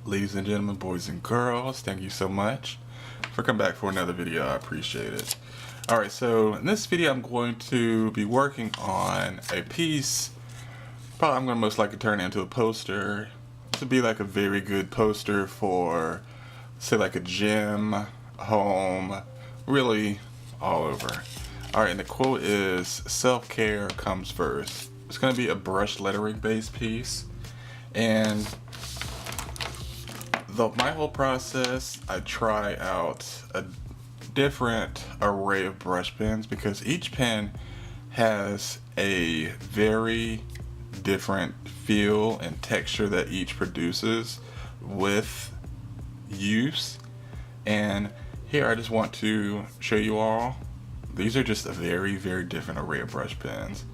Ladies and gentlemen, boys and girls, thank you so much for coming back for another video. I appreciate it. Alright, so in this video I'm going to be working on a piece. Probably I'm going to most likely turn it into a poster. This would be like a very good poster for, say, like a gym, home, really all over. Alright, and the quote is, self-care comes first. It's going to be a brush lettering based piece. And my whole process, I try out a different array of brush pens because each pen has a very different feel and texture that each produces with use. And here I just want to show you all, these are just a very, very different array of brush pens.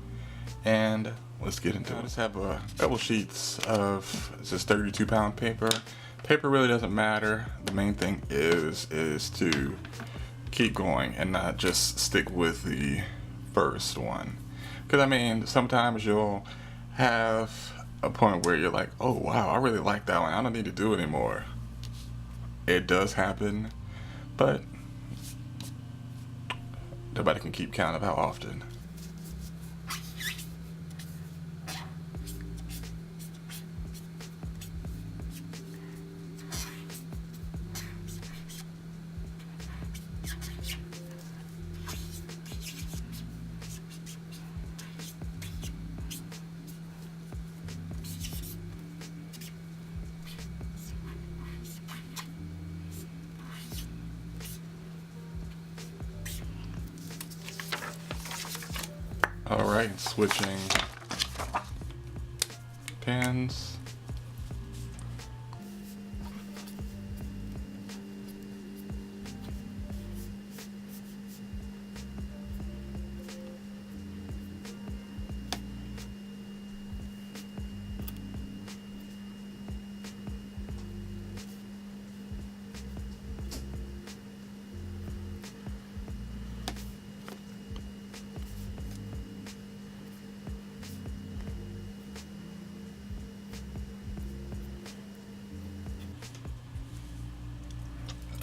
And let's get into it. I just have a couple sheets of just 32-pound paper. Paper really doesn't matter. The main thing is to keep going and not just stick with the first one. Because I mean, sometimes you'll have a point where you're like, oh wow, I really like that one. I don't need to do it anymore. It does happen, but nobody can keep count of how often. Alright, switching pens.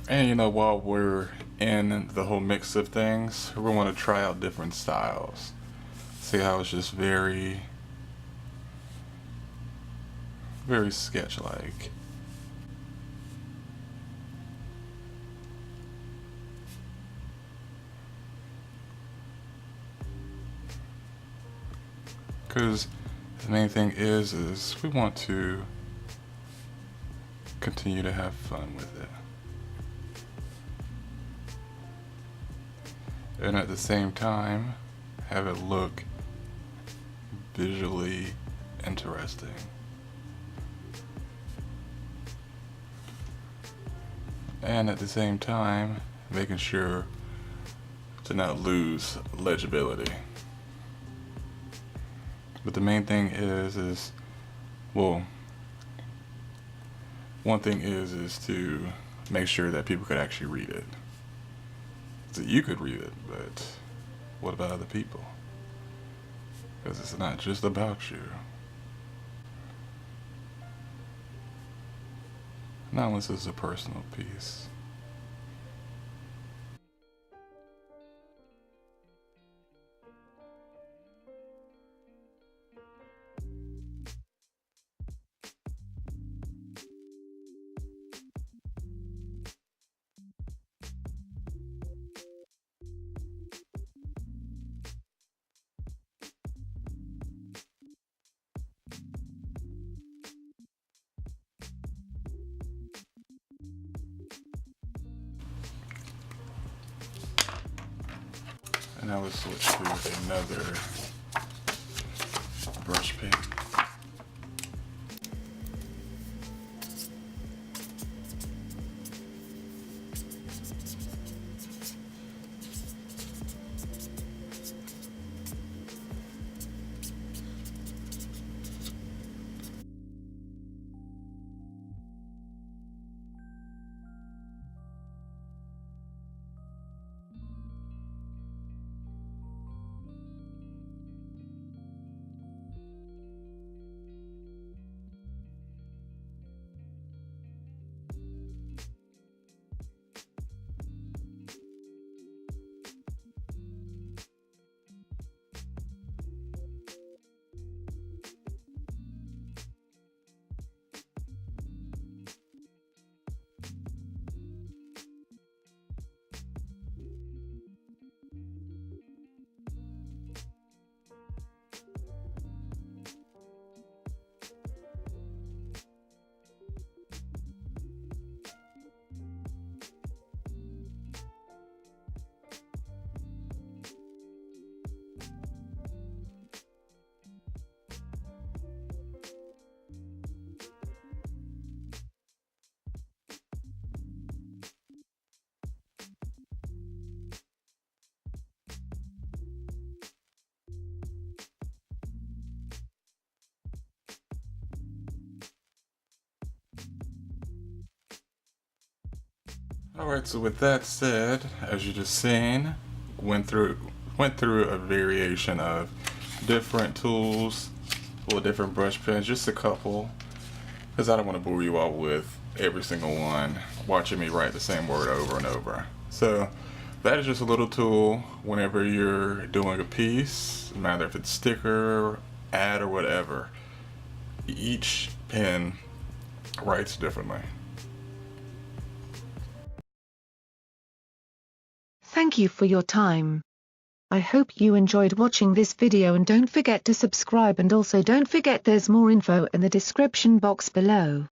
And you know, while we're in the whole mix of things, we want to try out different styles. See how it's just very, very sketch-like. Because the main thing is we want to continue to have fun with it. And at the same time, have it look visually interesting. And at the same time, making sure to not lose legibility. But the main thing is well, one thing is to make sure that people could actually read it. So you could read it, but what about other people? Because it's not just about you. Not unless it's a personal piece. And now let's switch to another brush pen. Alright, so with that said, as you just seen, went through a variation of different tools, well, different brush pens, just a couple, because I don't want to bore you all with every single one, watching me write the same word over and over. So that is just a little tool whenever you're doing a piece, no matter if it's sticker, ad, or whatever. Each pen writes differently. Thank you for your time. I hope you enjoyed watching this video, and don't forget to subscribe, and also don't forget there's more info in the description box below.